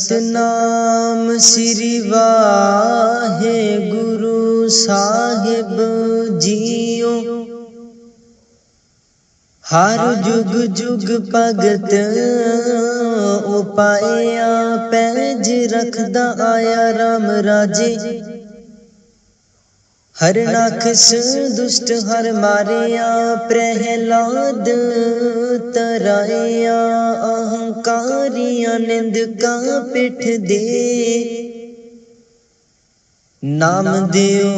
सतनाम श्री वाहे गुरु साहिब जियो। हर जुग जुग भगत उपाया पैज रखदा आया राम राजे। हर नाखस दुष्ट हर मारिया प्रहलाद तराया। अहंकारिया निंदका पिठ दे नाम दियो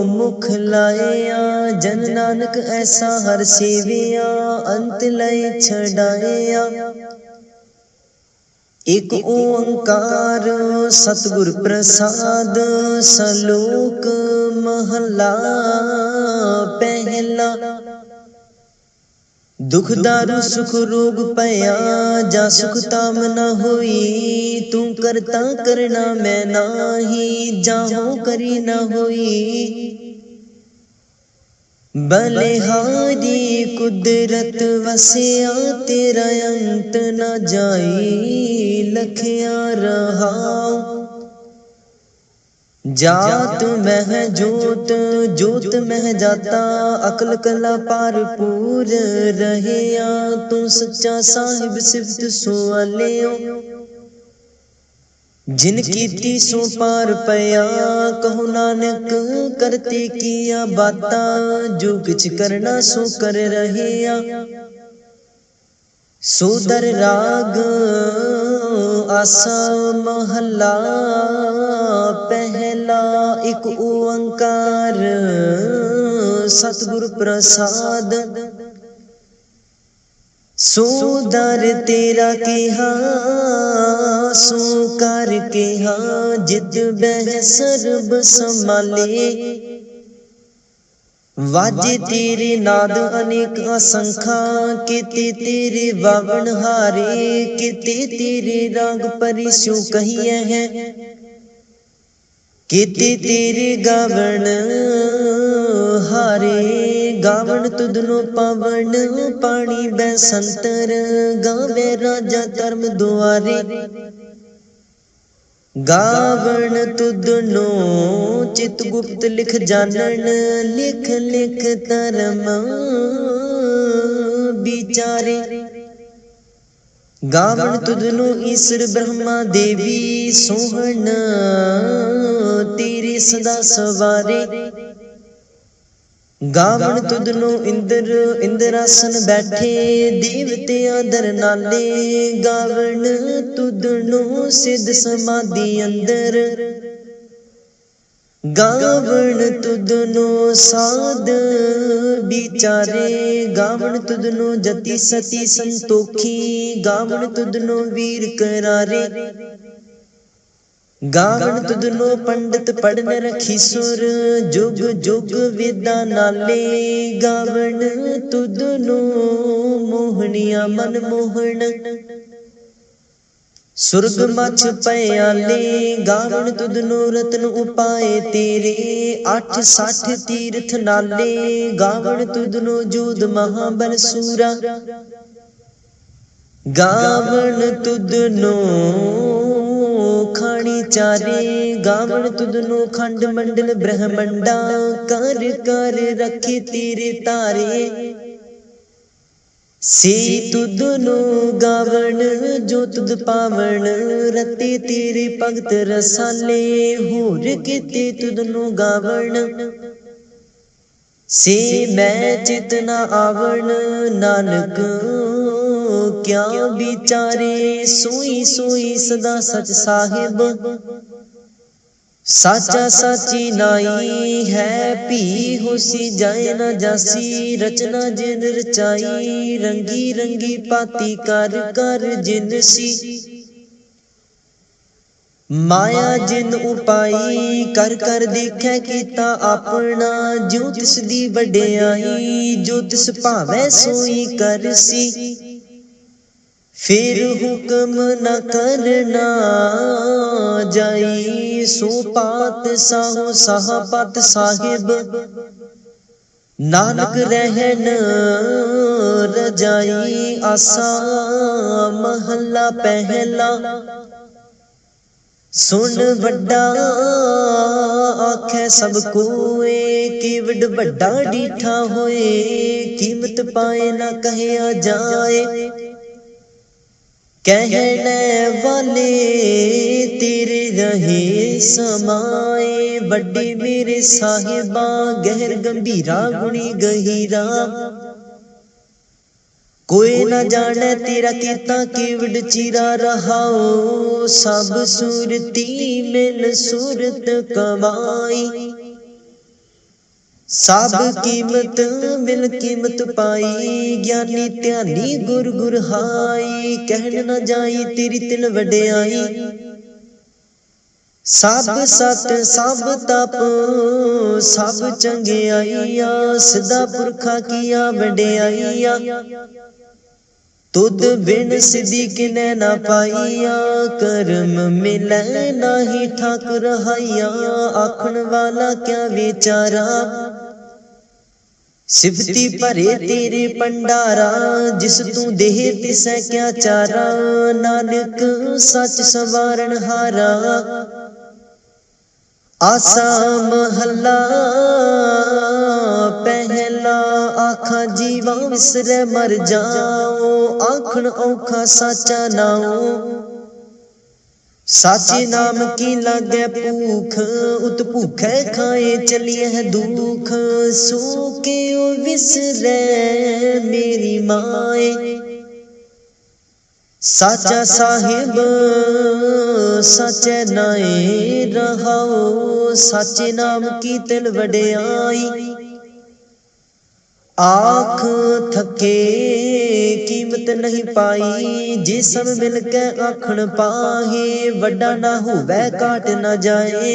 मुख लाया। जन नानक ऐसा हर सेविया अंत लय छड़ाया। एक ओंकार सतगुर प्रसाद सलोक महला पहला। दुख दारु सुख रोग पया जा सुख ताम न होई। तू करता करना मैं नाही जाहो करी न होई। बलिहारी कुदरत वसिया तेरा अंत न जाई। लखिया रहाओ जात मह जोत जोत मह जाता। अकल कला पार पूर रहया। तू सच्चा साहिब सिफत सुआलियो। जिन कीती सो पार पया कहो नानक करते किया बाता। जो किछ करना सो कर रहया। सोदर राग आसा महला पहला। एक ओंकार सतगुर प्रसाद सोदर तेरा केहा सो कर केहा। जित बह सर्ब संभाले वाजे तेरे नाद अनेक असंखा। केते तेरे वावन हारे केते तेरे राग परिसु कहिए हैं। केते तेरे गावण हारे गावण तुदनो पावन। पानी बैसंतर गावे राजा धर्म दुआरे। गावण तुदनो चित गुप्त लिख जानन। लिख लिख धर्म विचारे। गावण तुदनो ईश्वर ब्रह्मा देवी सोहन तेरे सदा सवारे। गावण तुदनो इंद्र इंद्रासन बैठे देवते आदर नाले। गावण तुदनो सिद्ध समाधि अंदर। गावण तुदनो साध विचारे। गावण तुदनो जति सती संतोखी। गावण तुदनो वीर करारे। गावण तुदनो पंडित पढ़न रखी सुर जुग जुग विदा नाले। गावण तुदनो मोहनिया मन मोहन सुर्ग मछ पयाले। गावण तुदनो रत्न उपाय तेरे 860 तीर्थ नाले। गावण तुदनो जोध महाबल सूरा। गावण तुदनो खानी चारे। गावण तुदनो खंड मंडल ब्रह्मंडा। कर कर रखे तेरे तारे। से तुदनो गावण जो तुद पावण। रते तेरे भगत रसाले होर केते तुदनो गावण। से मैं चितना आवण नानक क्या विचारे। सोई सोई सदा सच साहिब साचा साची नाई है। पी होसी जाए न जासी रचना जिन रचाई। रंगी रंगी पाती कर कर जिनसी। माया जिन उपाई कर कर देखे कीता अपना। जो तिस दी वड्याई जो तिस भावै सोई करसी। फिर हुक्म न करना जाई। सो पात साहो साहपत साहिब नानक रहन रजाई आसा महला पहला। सुन वड्डा आखे सब कोए कीवड वड्डा डीठा होए। कीमत पाए ना कहया जाए कहने वाले तेरे रहे समाए। वड्डे मेरे साहिबा गहर गंभीरा गुणी गहीरा। कोई न जाने तेरा कीता कीवड चीरा रहाओ। सब सूरती मिल सूरत कमाई। सब कीमत मिल कीमत पाई। ज्ञानी ध्यानी गुर गुर हाई। कहन न जाई तेरी तिल वड्याई। सब सत सब तप सब चंगियाइया। सदा पुरखा किया वड्याइया। तुद बिन सिद्धि किने ना पाइया। कर्म मिलै नाही ठाकुर हाइया। आखन वाला क्या विचारा सिफती भरे तेरे पंडारा। जिस तू देह तिसै क्या चारा। नानक सच सवारण हारा। आसा महला पहला। आखा जीवा विसरे मर जाओ। आखन औखा साचा नाओ। साचे नाम की लागे भूख। उत भूखे खाए चलिए दुख। सो के ओ विसरे मेरी माए। साचा साहिब साचे नाए रहाओ। साचे नाम की तिल वड्याई। आख थके कीमत नहीं पाई। जे सब मिलके आखन पाहे। वड्डा ना होवे काट न जाए।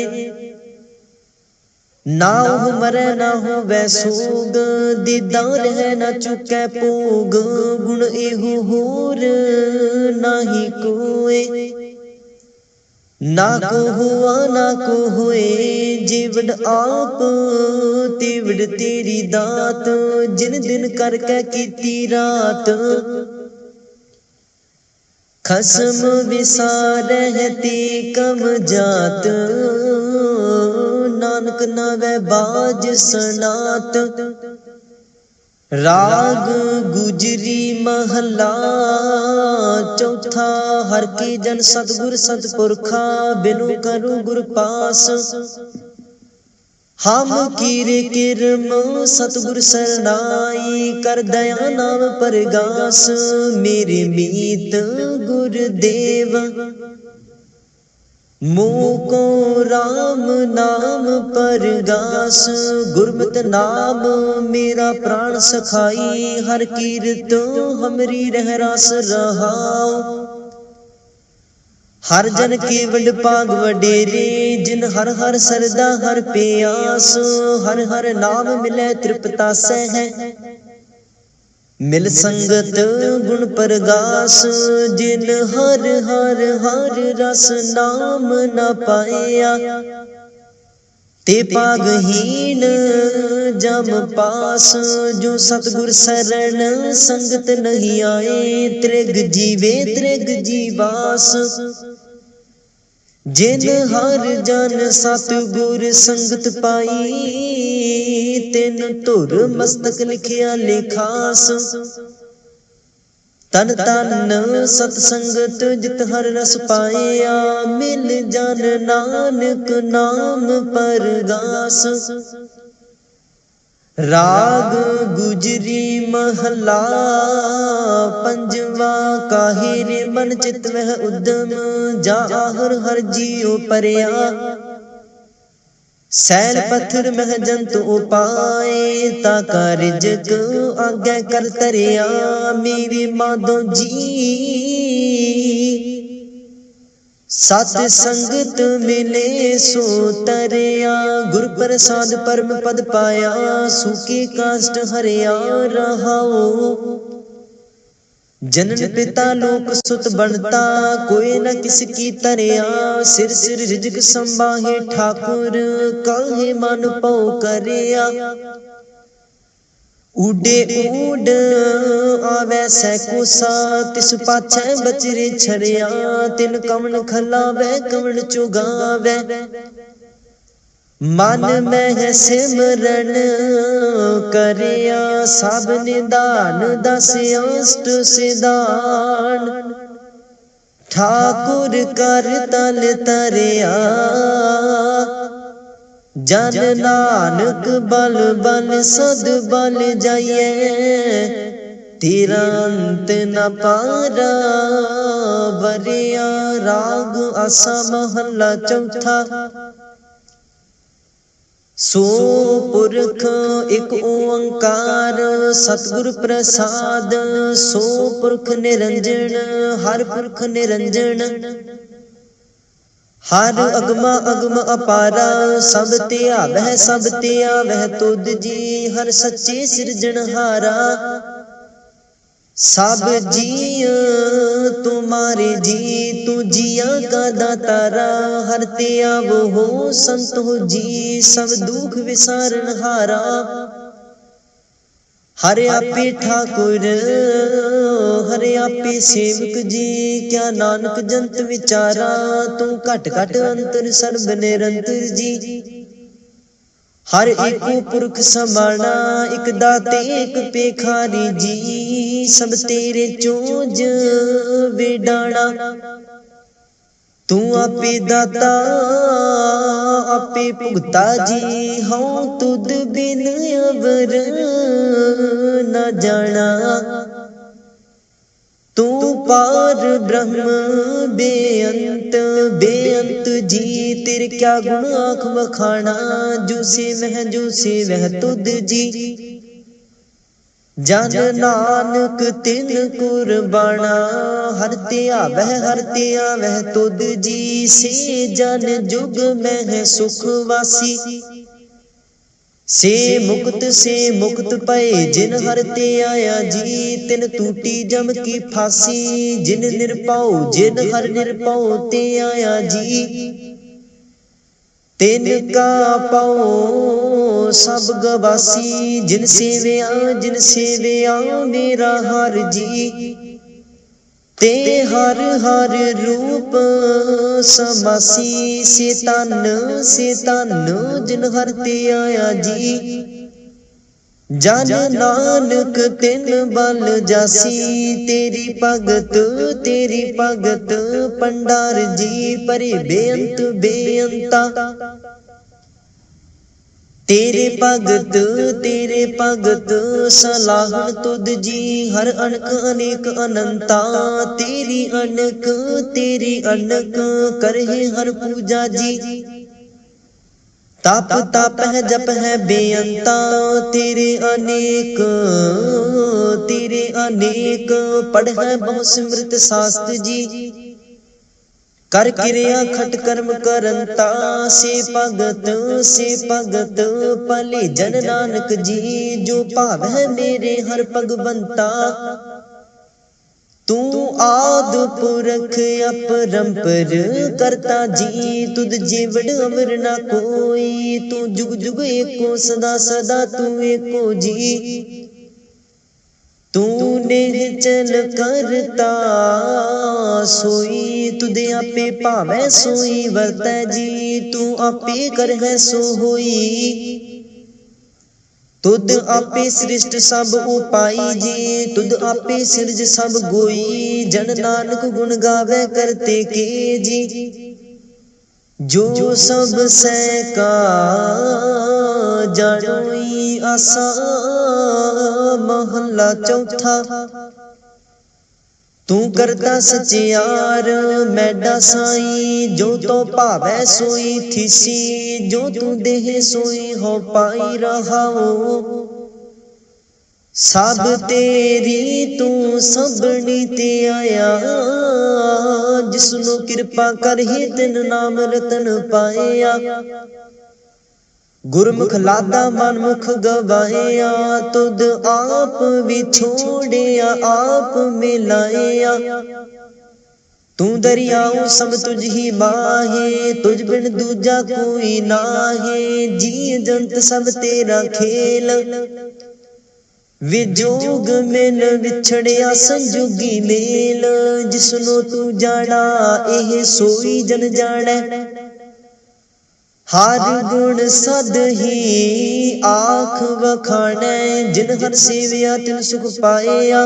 ना हो मरे ना होवे सोग। दीदार है ना चुके भोग। गुण एहो होर नाही कोए। ना को हुआ ना को होए। जीवड आप तीवड तेरी दात। जिन दिन करके कीती रात। खसम विसारे ते कम जात। नानक नावे बाज सनात। राग गुजरी महला चौथा। हर की जन सतगुर सतपुरखा। बिनु करू गुर पास। हम कीरे किरम सतगुर सरनाई। कर दया नाम परगास। मेरे मीत गुरुदेव मोको राम नाम परगास। गुरमत नाम मेरा प्राण सखाई। हर कीरत हमरी रह रास रहाओ। हर जन केवल पाग वडेरे। जिन हर हर सरदा हर प्यास। हर हर नाम मिले तृप्तासै है। मिल संगत गुण परगास। जिन हर हर हर रस नाम न पाया। ते पागहीन जम पास। जो सतगुर शरण संगत नहीं आए। त्रिग जीवे त्रिग जीवास। जिन हर जन सतगुर संगत पाई। तिन धुर मस्तक लिखिया लेखास। तन तन सतसंगत जित हर रस पाया। मिल जन नानक नाम परगास। राग गुजरी महला पंजवा। काहे रे मन चित वह उद्यम। जा हर हर जियो परया। सैल पत्थर मह जंत उपाए। ताका रिजक आगे कर तरया। मेरी माधो जी सत संगत मिले सो तरया। गुर प्रसाद परम पद पाया। सूखे काष्ट हरिया रहाओ। जनन पिता लोक सुत बनता। कोई न किसकी तरया। सिर सिर रिजक संबाहे ठाकुर। काहे मन पौ करया। उडे उड आवे सैकोसा, तिस पाछे बचरे छरिया, तिन कवन खलावे कवन चुगावे। मन में सिमरन करिया, सब निदान दस अष्ट सिधान। ठाकुर कर तल तरिया, जन नानक बल बल सद बल जाइए। तेरा अंत न पारा बरिया। राग आसा महला चौथा। सो पुरख एक ओंकार, सतगुर प्रसाद। सो पुरख निरंजन, हर पुरख निरंजन। हर अगमा अगम अपारा, सब ते आवह सब ते आवह तुध जी। हर सच्चे सिरजनहारा, सब जी तुम्हारे जी। तू जिया का दातारा, हर ते आवो हो संत हो जी। सब दुख विसारन हारा, हरे आपे ठाकुर हरे आपे सेवक जी। क्या नानक जंत विचारा, तू घट घट अंतर सर्ब निरंतर जी। हर एको पुरख समाना, एक दाते एक पेखारी जी। सब तेरे चोज विडाणा, तू आपे दाता आपे भुगता जी। हूँ तुद बिन अवर न जाना, तू पार ब्रह्म बेअंत बेअंत जी। तेरे क्या गुण आँख बखाना, जो से वह जो से वह तुद जी। जन नानक तिन कुर्बाना, हर ते आवह तुद जी। से जन जुग में सुख वासी, से मुक्त पए जिन हर ते आया जी। तिन टूटी जम की फांसी, जिन निरपाओ जिन हर निरपाओ ते आया जी। तिन का पाओ सब गवासी, जिन सेविया मेरा हर जी। ते हर हर रूप समासी, से तन जिन हर ते आया जी। जन नानक तिन बल जासी, तेरी भगत पंडार जी। परे बेअंत बेअंता, तेरे भगत सलाहन तुद जी। हर अनक अनेक अनंता, तेरी अनक करहे हर पूजा जी। तप है जप है बेअंता, तेरे अनेक पढ़ है बहु सिमृत शास्त्र जी। कर क्रिया खट कर्म करंता, से भगत पले जन नानक जी। जो भाव है मेरे हर भगवंता, तू आद पुरख अपरंपर करता जी। तुद जीवड़ अमर ना कोई, तू जुग जुग एको सदा सदा तू एको जी। तूने चल करता सोई, तुदे आपे भावै सोई वर्तै जी। तू आपे कर है सो होई, तुद आपे सृष्ट सब उपाई जी। तुद आपे सिरज सब गोई, जन नानक गुण गावे करते के जी। जो सब सै का जानोई, आसा महला चौथा। तू करता सचियार मैडा साई, जो तो भावै सोई थिसी। जो तू देह सोई हो पाई रहाओ, सब तेरी तू सबनी ते आया। जिसनु कृपा कर ही तिन नाम रतन पाया। गुरमुख लादा मनमुख गवाया, तुद आप विछोड़िया आप मिलाया। तू दरियाओ सब तुझ ही माहे, तुझ बिन दूजा कोई नाहे। जी जंत सब तेरा खेल, विजोग मिल विछड़िया संजोगी मेल, जिसनो तू जाना एह सोई जन जाने। हर गुण सद ही आख वखाने, जिन हर सेविया तिन सुख पाया।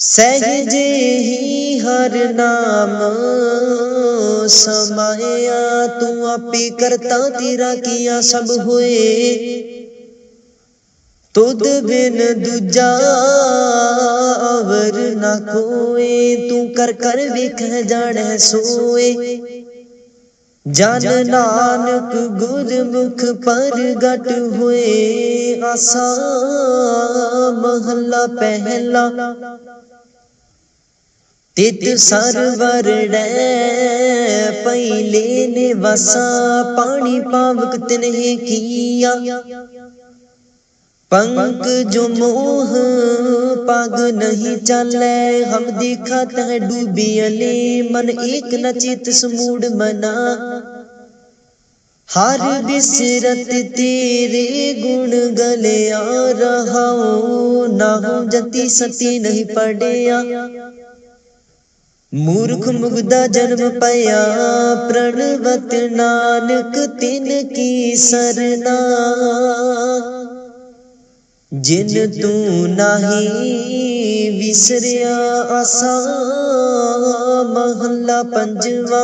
सहजे ही हर नाम समाया, तू आपे करता तेरा किया सब होए। तुद बिन दूजा अवर न कोए, तू कर कर वेख जाने सोए। जन नानक गुरमुख परगट हुए, आसा महला पहला। तित सरवर पहले ने वसा, पानी पावक तिन्हे किया। पंक जो मोह पग नहीं चले, हम देखा तह डूबियले। मन एक न चित समूड मना, हर बिसरत तेरे गुण गले आ रहा। ना हो जति सती नहीं पड़िया, मूर्ख मुग्धा जन्म पाया। प्रणवत नानक तिन की सरना, जिन तू नाही विसरिया। आसा महला पंजवा।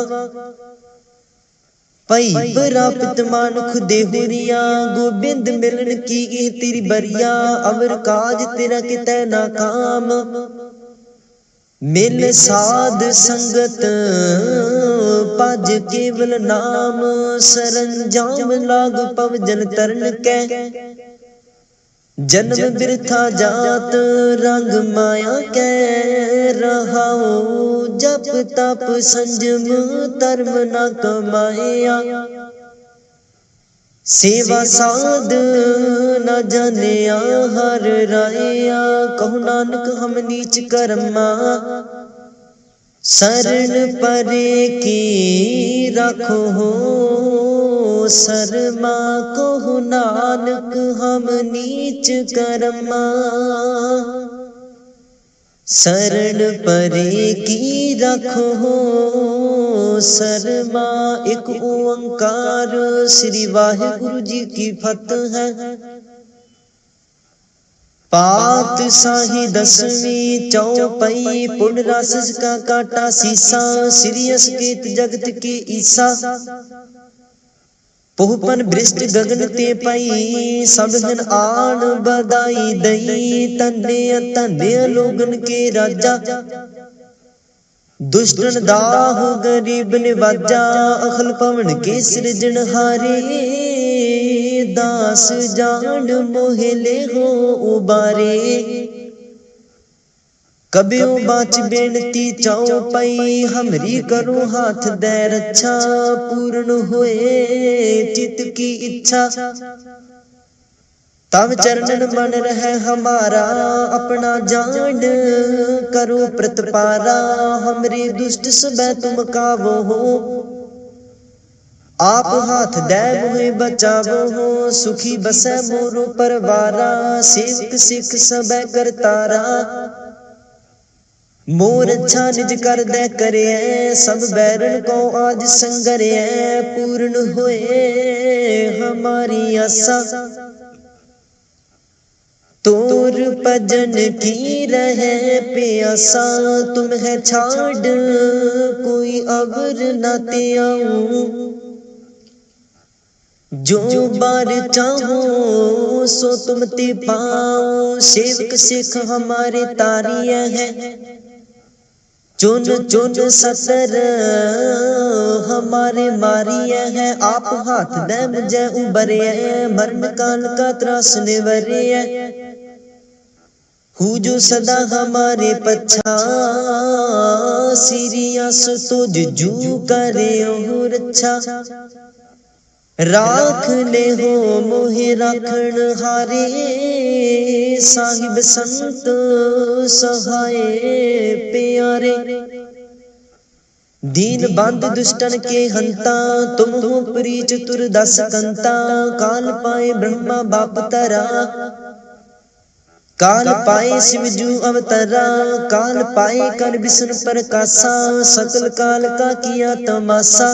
पई प्राप्त मानुख देहुरिया, गोबिंद मिलन की तेरी बरिया। अवर काज तेरा कितै ना काम, मिल साध संगत भज केवल नाम। सरंजाम लाग पव जन तरन कै, जन्म बिरथा जात रंग माया कै रहाओ। जप तप संजम धर्म न कमाया, सेवा साध न जानिया हर राया। कहु नानक हम नीच कर्मा, शरण परे की रखो हो शर्मा। कहु नानक हम नीच कर्मा, शरण परे की रखो हो शर्मा। एक ओंकार श्री वाहिगुरु जी की फतह है। पात शाही दसवीं चौपाई, पुण्य राशि का काटा सीसा। श्री असकेत जगत के ईसा, पोहपन बृष्ट गगन ते पाई। सब जन आन बधाई दई, तन्ने तन्ने लोगन के राजा। दुष्टन दाह गरीब निवाजा, अखल पवन के सृजनहारे। दास जान मोहले हो उबारे, कबियो बाच बेनती चौपाई। हमरी करो हाथ दे रक्षा, पूर्ण होए चित की इच्छा। तब चरणन मन रहे हमारा, अपना जान करो प्रतिपारा। हमरे दुष्ट सब तुम कावो हो, आप हाथ दे मुहे बचावो हो। सुखी बसै मोरो परवारा, सेवक सिख सब करतारा। मोर अच्छा निज कर दे करे, सब बैरन को आज संगरे। पूर्ण होए हमारी आशा, तोर भजन की रहे प्यासा। तुम है छाड़ कोई अवर न ते आऊं, जो बार चाहो सो तुम ते पाओ। सेवक सिख हमारे तारिया है, चुन चुन सतर हमारे मारिया है। आप हाथ दे मुझे उबरे, मरण काल का त्रास निवरे। हूँ जो सदा हमारे पछा, सीरियस तो जू करे हो रक्षा। राख ले हो मोहे राखण हारे, साहिब संत सहाय प्यारे। दीन बंद दुष्टन के हंता, तुम हो प्री चतुर दस कंता। काल पाए ब्रह्मा बाप तरा, काल पाए शिवजू अवतरा, काल पाए कर विष्णु प्रकाशा, सकल काल का किया तमाशा।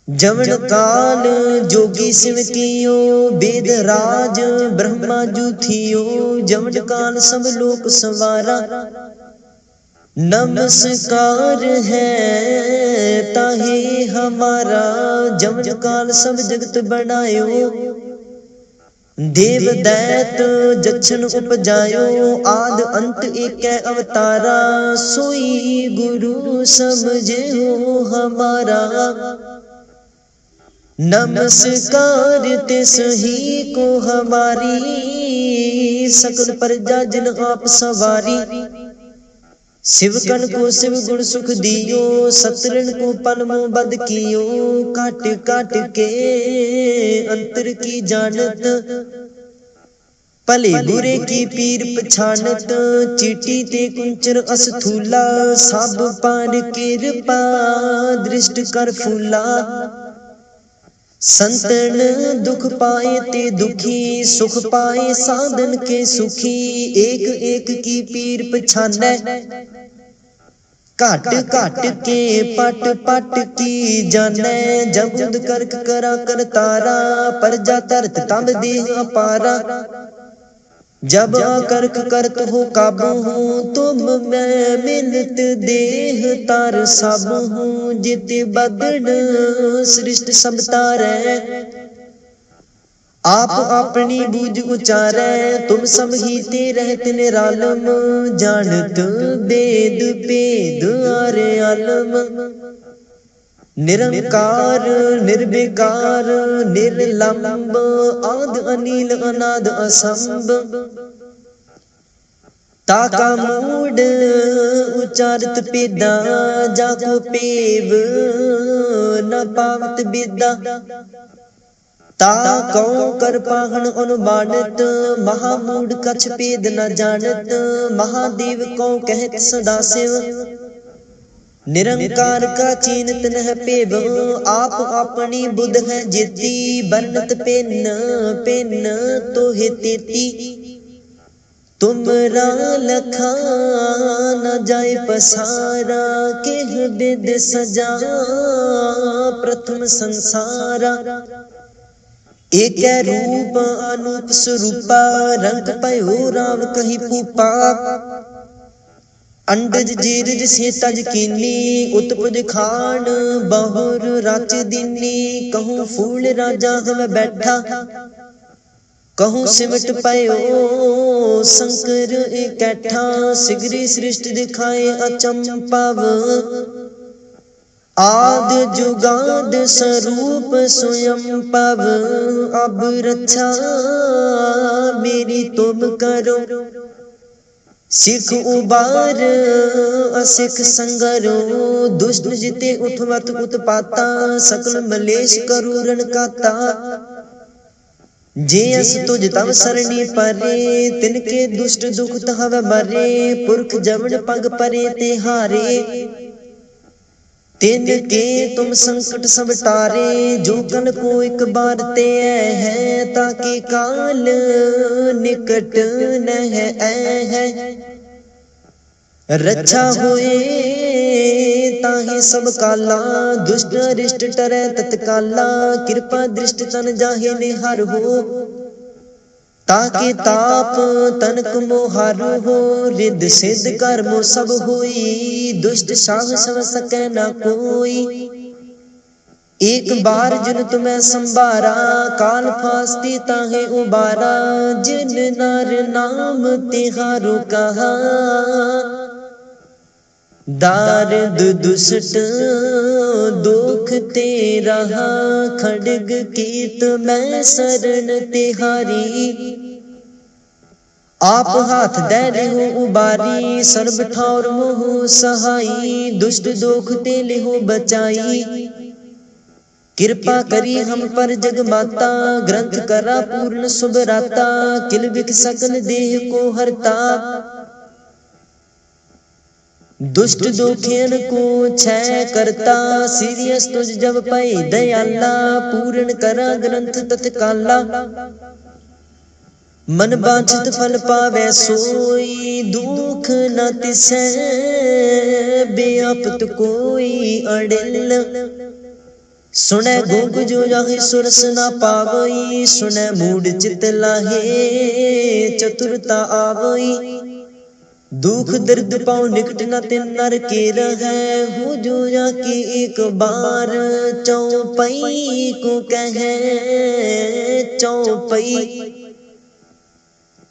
जवन काल जोगी शिव कियो, वेद राज ब्रह्मा जू थियो, जवन काल सब लोक संवारा। नमस्कार है ताहे हमारा, जवन काल सब जगत बनायो। देव दैत जछन उपजायो, आद अंत एक अवतारा, सोई गुरु समझे हो हमारा। नमस्कार तिस ही को हमारी, सकल प्रजा जिन आप सवारी। शिवकन को शिव गुण सुख दियो, सतरन को पलमो बद कियो, काट काट के अंतर की जानत, भले बुरे की पीर पछानत। चीटी ते कुंचर अस्थूला, सब पार कृपा दृष्ट कर फूला। संतन दुख पाए ते दुखी, सुख पाए साधन के सुखी, एक एक की पीर पछानै। घाट घाट के पट पट की जानै, जब उद करक करा कर तारा, प्रजा तरत तब देह अपारा। जब करक करत हो काबू हूँ, तुम मैं मिलत देह तार सब हूँ। जित बदन सृष्ट सब तारै, आप अपनी बूझ उचारै। तुम सब ही ते रहत निरालम, जानत वेद भेद आरे आलम। निरंकार निर्विकार निर्लंब, आद अनिल अनाद असंभ। ताका मूड उचारत पेदा, जाको पेव न पावत बेदा। ताकौ कर पाहन अनुमानत, महामूड कछ पेद न जानत। महादेव को कहत सदाशिव, निरंकार का चीनत नह पेव। आप अपनी बुध है जेती, बरनत पेन पेन तो है तेती। तुमरा लखा न जाय पसारा, केह वेद सजा प्रथम संसारा। एक रूप अनूप स्वरूपा, रंग पयो राम कही पूपा। अंडज जीरज से तज कीनी, उत्पज खान बहुर राच दीनी। कहूँ फूल राजा हम बैठा, कहूँ सिमट पयो शंकर इकट्ठा। सिगरी सृष्टि दिखाए अचंपव, आद जुगाद स्वरूप स्वयं पव। अब रक्षा मेरी तुम करो, सिख उबार असिख संगरो। दुष्ट जिते उठवत उत्पाता, सकल मलेश करूरन काता। जे अस तुझ तव सरणी परे, तिनके दुष्ट दुख तहव मरे। पुरख जमन पग परे ते हारे, तिनके तुम संकट सब टारे। जो कल को एक बार ते है, ताकि काल निकट न है। रक्षा होए ताहि सब काला, दुष्ट अरिष्ट टरै तत्काला। कृपा दृष्ट तन जाहे निहार हो, ताकि ताप तनक मोहार हो। रिद्ध सिद्ध कर्म सब होई, दुष्ट साह सव सकै न कोई। एक बार जिन तुम्हें संभारा, काल फास्ती ताहे उबारा। जिन नार नाम तिहारो कहा, दारद दुष्ट दुख तेरा। खड्ग कीत मैं शरण तिहारी, आप हाथ दे लेहो उबारी। सर्ब ठौर मोह सहाई, दुष्ट दोख ते लेहो बचाई। कृपा करी हम पर जग माता, ग्रंथ करा पूर्ण शुभ राता। किल बिख सकल देह को हरता, दुष्ट दोखेन को क्षय करता। सीरियस तुझ जब पाई दयाला, पूर्ण करा ग्रंथ तत्काला। मन बांछित फल पावे सोई, दुख न तिसै बेअपत कोई अड़िल। सुनै गूंग जो जाहि सुरस न पावई, सुनै मूड चित लाहे चतुरता आवई। दुख दर्द पाओ निकट न तिन नर के रहै, हो जो जाके एक बार चौपई को कहे चौपई।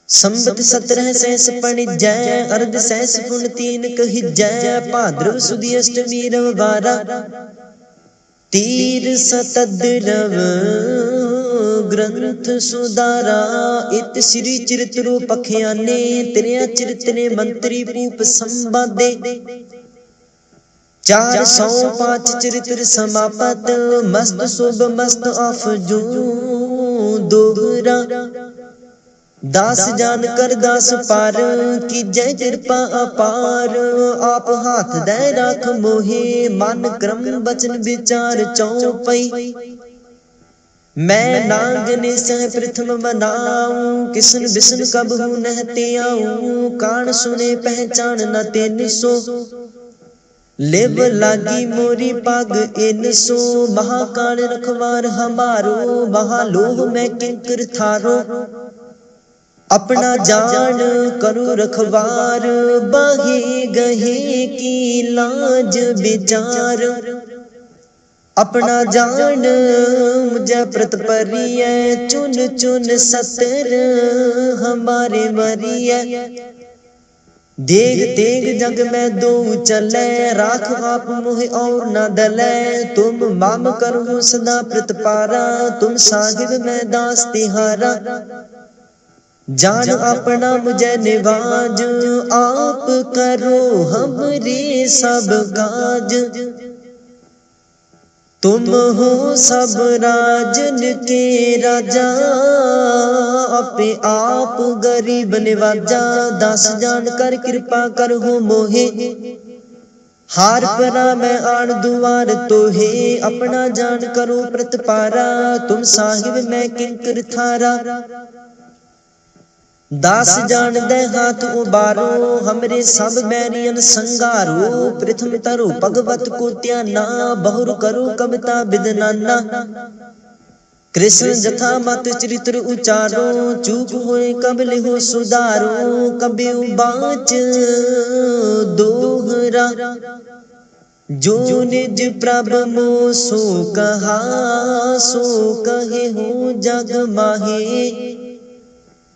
संबत 17 सहस पणिजै, अर्ध सहस पुन 3 कहिजै। भाद्रव सुदी अष्टमी रविवारा, तीर सतद्रव ग्रंथ सुधारा। इत श्री चरित्र पखियाने, त्रिया चरित्र मंत्री भूप संवादे। 405 चरित्र समापत, मस्त शुभ मस्त अफजू दोहरा। दास जान कर दास पार, की जय कृपा अपार। आप हाथ दे राख मोहे, मन क्रम वचन विचार चौपई। मैं नाग ने सह प्रथम बनाऊं, किसन बिसन कब हूँ नहते आऊं। कान सुने पहचान न तेन सो, लेव लागी मोरी पाग इन सो। महाकाल रखवार हमारो, महालोह में किंकर थारो। अपना जान करो रखवार, बाहे गहे की लाज विचार। अपना जान मुझे प्रत परिय, चुन चुन सतर हमारे मरिय। देग तेग जग में दो चले, राख आप मोह और न दले। तुम माम करो सदा प्रतिपारा, तुम साहिब में दास तिहारा। जान अपना मुझे निवाज, आप करो हमरे सब काज। तुम हो सब राजन के राजा, अपे आप गरीब निवाजा। दास जान कर कृपा कर हो मोहे, हार परा मैं आन दुआर तोहे। अपना जान करो प्रतिपारा, तुम साहिब मैं किंकर थारा। दास जान दे हाथ उबारो, हमरे सब बैरियन संगारो। प्रथम तरो भगवत को त्याना, बहुर करो कविता विदनाना। कृष्ण जथा मत चरित्र उचारो, चूक होए कब लिहो सुधारो। कभी बाच दोहरा, जो निज प्रभ मो सो कहा। सो कहे हो जग माहे,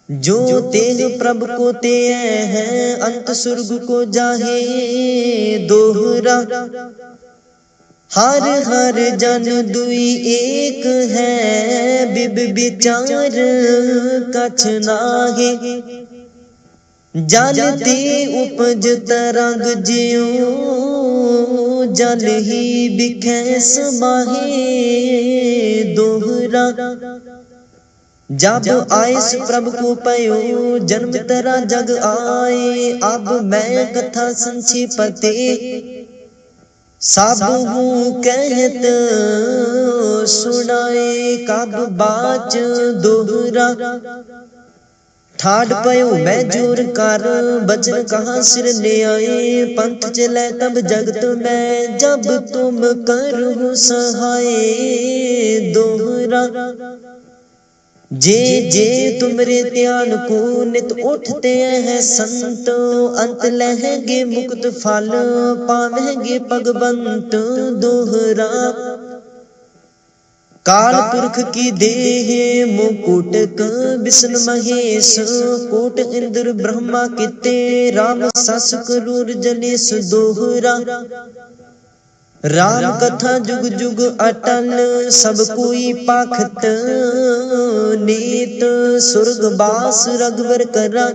जो तेग प्रभ को ते है। अंत स्वर्ग को जाहे दोहरा। हर हर जन दुई एक है, बिब विचार कछ नाहे। जल ते उपज तरंग जियो, जल ही बिखे समाहे दोहरा। जब आयस प्रभु को पयो, जन्म तेरा जग आए। अब मैं कथा संक्षिपते, सब हूँ कहत सुनाए। कब बाच दोहरा, ठाड पयो मैं जोर कर। बचन कहाँ सिर ले आए, पंथ चले तब जगत में। जब तुम करो सहाय दोहरा। जे जे तुमरे ध्यान को नित उठते हैं संत। अंत लहेंगे मुक्त फल, पावेंगे भगवंत दोहरा। काल पुरख की देह मुकुट, विष्णु महेश कोट। इंद्र ब्रह्मा किते, राम सस क्रूर जनेश दोहरा। राम कथा जुग जुग अटल, सब कोई पाखत नीत। स्वर्गवास रघुवर करा,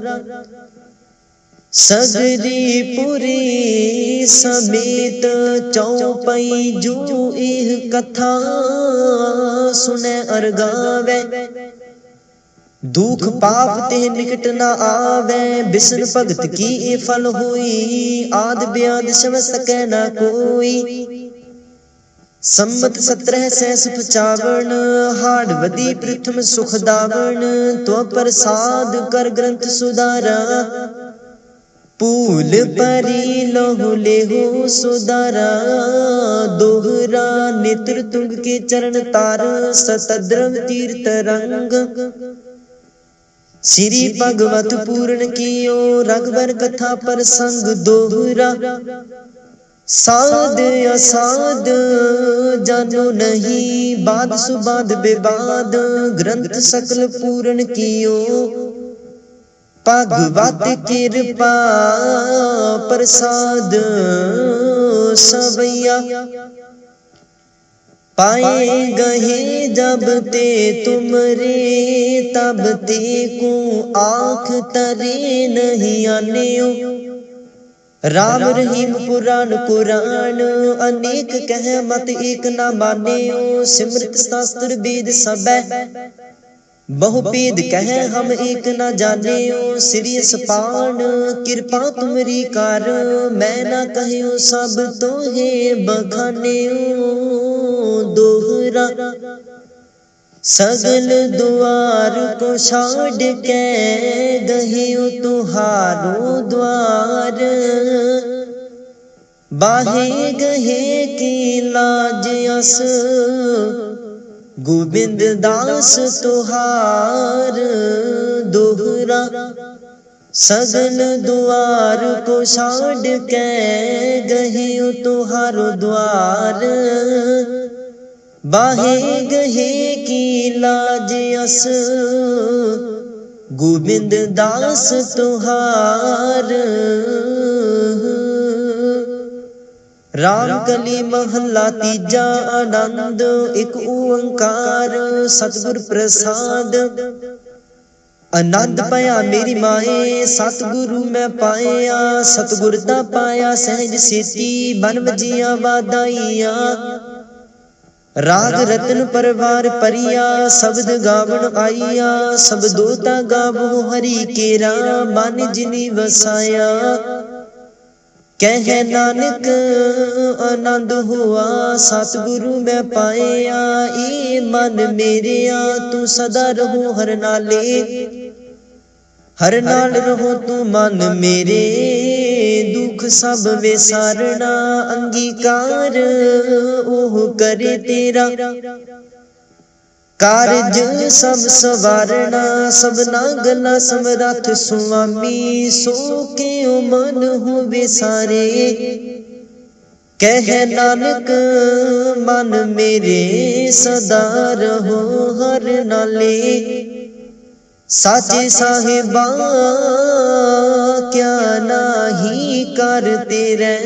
सगरी पुरी समेत। चौपई जो एह कथा, सुने अर गावे। दुख पाप ते निकट न आवे, विष्णु भगत की ए फल होई। आद ब्याद सम सकै न कोई, संमत 1755 हाड़ वदी प्रथम सुख दावण तो प्रसाद कर ग्रंथ सुधारा पूल परी लहु लेहु सुधारा दोहरा नेत्र तुंग के चरण तार सतद्रव तीर्थ रंग श्री भगवत पूर्ण कियो रघुवर कथा प्रसंग दोहरा साध असाध जानो नहीं बाद सुबाद बेबाद ग्रंथ सकल पूर्ण कियो भगवत कृपा प्रसाद सवैया पाए गहे जब ते तुमरे तब ते को आँख तरे नहीं आनेओ राम रहीम पुराण कुरान अनेक कह मत एक न मानेओ सिमृत शास्त्र वेद सबै बहुपेद कह हम एक न जानेओ श्री सपान कृपा तुमरी कार मैं न कहो सब तो है बखानेओ दोहरा सगल द्वार को छाड़ के गहियो तुहारो द्वार बाहे गहे की लाज अस गोविंद दास तुहार दोहरा सगल द्वार को छाड़ के गहियो तुहारो द्वार बाहे गहे की लाज अस गोविंद दास तुहार राम कली महला तीजा आनंद एक ओंकार सतगुर प्रसाद आनंद पाया मेरी माए सतगुरु मैं पाया सतगुरता पाया सहज सेती बन बजिया वादाइया राग रतन परवार परिया शब्द गावन आइया शब्दोता गावो हरि केरा मन जिनी वसाया कह नानक आनंद हुआ सतगुरु मैं पाया ए मन मेरे तू सदा रहो हर नाले हर नाल रहो तू मन मेरे दुख सब विसारना अंगीकार ओह करे तेरा कारज सब सवारना सबना गला समरथ स्वामी सो के मन हो विसारे कह नानक मन मेरे सदा रहो हर नाले साचे साहिबा क्या नाही कर तेरे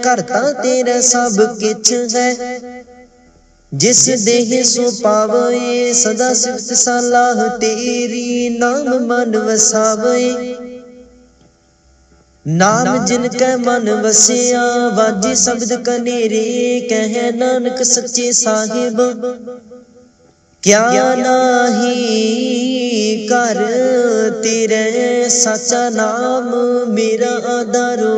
करता तेरा सब किछ है जिस देह सो पावे सदा सिफत सलाह तेरी नाम मन वसावे नाम जिनका मन वसिया वाजे शब्द कनेरे कह नानक सच्चे साहिब क्या नाही कर तेरे सच्चा नाम मेरा आधारो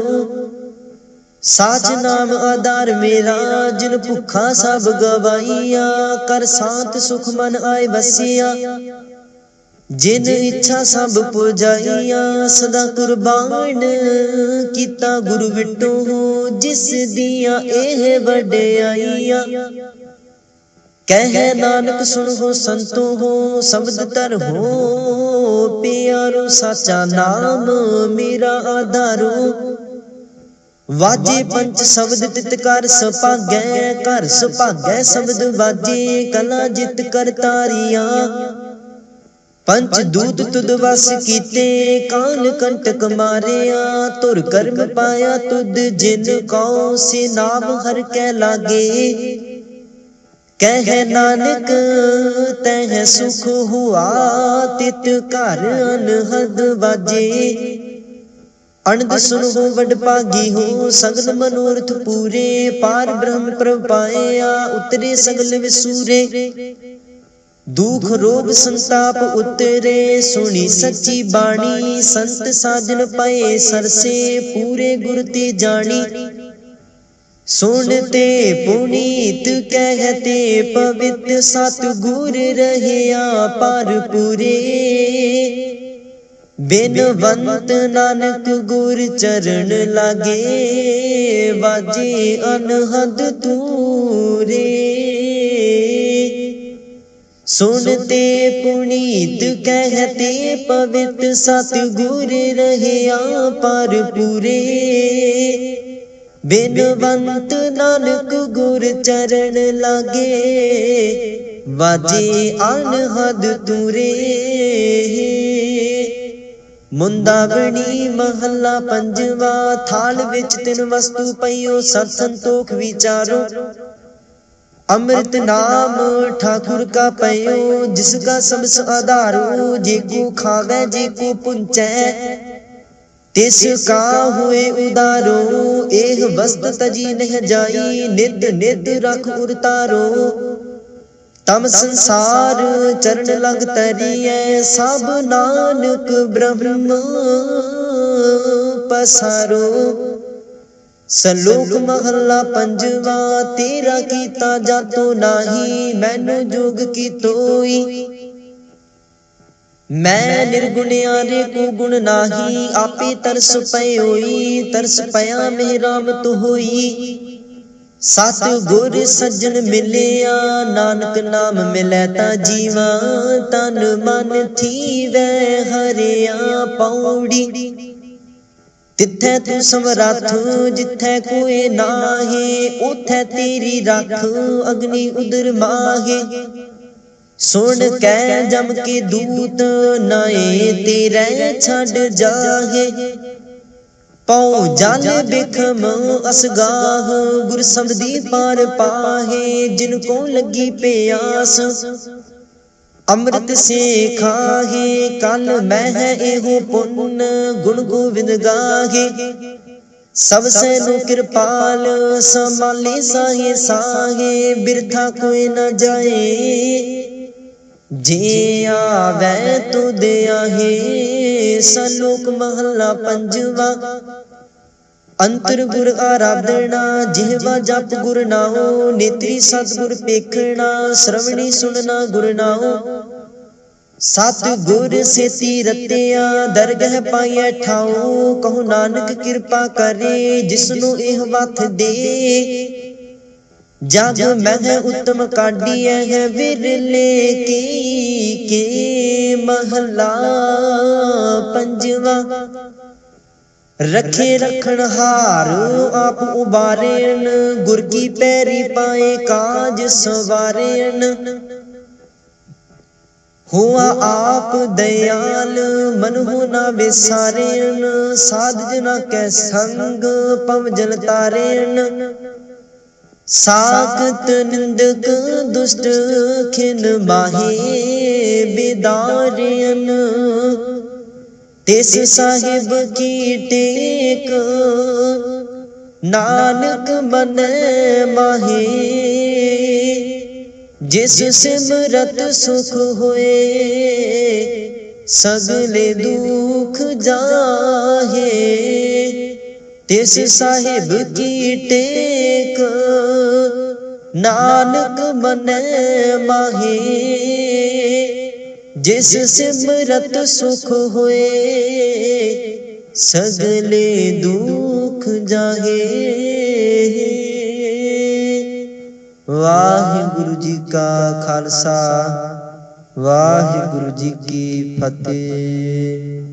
साच नाम आधार मेरा जिन भुखा सब गवाइया कर शांत सुख मन आए बसिया जिन इच्छा सब पुजाइया सदा कुर्बान किता गुरु विटो जिस दिया एह वड्याइया कह नानक सुन हो संतो हो शब्द तर हो प्यारो साचा नाम मेरा आधारो वाजे पंच शब्द तित कर सभागै घर सभागै शब्द वाजे कला जित कर तारिया पंच दूत तुद वस कीते काल कंटक मारिया तुर कर्म पाया तुद जिन कौ से नाम हर कै लागे कह नानक तह सुख हुआ तित घर अनहद बाजे अनद सुन हो वड भागी हो सगल मनोरथ पूरे पार ब्रह्म प्रभ पाया उतरे सगल विसूरे दुख रोग संताप उतरे सुनी सच्ची बाणी संत साजन पाए सरसे पूरे गुर ते जानी सुनते पुनीत कहते पवित्र सतगुर रहया पर पूरे। बिनवंत नानक गुर चरण लागे बाजे अनहद तूरे। सुनते पुनीत कहते पवित्र सतगुर रहया पर पूरे। बिनवंत नानक गुर चरण लागे बाजे अनहद तूरे। मुंदावणी महला पंजवा। थाल विच तिन वस्तु पईओ सत संतोख विचारो। अमृत नाम ठाकुर का पयो जिसका सबस आधारो। जेको खावे जेको पुंचै तिसका हुए उदारो। एह वस्त तजी नह जाई नित नित रख उरतारो। तम संसार चरण लग तरिए सब नानक ब्रह्म पसारो। सलोक महला पंजवा। तेरा कीता जातो नाही मैनू जोग की तोई। मैं निर्गुणियारे को गुण नाही आपे तरस पय होई। तरस पया में राम तो होई। सत गुर सज्जन मिलिया नानक नाम मिलै ता जीवा। तन मन थीवै हरिया पौड़ी। तिथै तू समरथ जिथै कोई नाहे। उथै तेरी रख अग्नि उदर माहे। सुन कै जम के दूत नाए तेरे छड़ जाहे। पौ जल बिखम असगाह गुर समझी पार पाहे। जिनको लगी प्यास अमृत से खाहे। कल मह एहो पुन गुण गोविंद गाहे। सब सैनो कृपाल संभाले साहे साहे। बिरथा कोई न जाए जे आवे तो दे आहे। सलोक महला पंजवा। अंतर गुर आराधना जिहवा जप गुर नाओ। नेत्री सतगुर पेखना श्रवणी सुनना गुर नाओ। सतगुर सेती रतिया दरगह पाइए ठाओ। कहो नानक कृपा करे जिसनु एह वथ दे। जग मह उत्तम काढ़िए है विरले के महला पंजवा। रखे रखन हार आप उबारेन गुर की पैरी पाए काज सवारेन। हुआ आप दयाल मन हो ना विसारेन। साध जना कै संग पव जल तारेन। साखत निंदक दुष्ट खिन माहे बिदारेन। तिस साहिब की टेक नानक मन माहे। जिस सिमरत सुख होए सगले दुख जाहे। तिस साहिब की टेक नानक मन माहे। जिस सिमरत सुख होए सगले दुख जाहे। वाहिगुरु जी का खालसा वाहिगुरु जी की फतेह।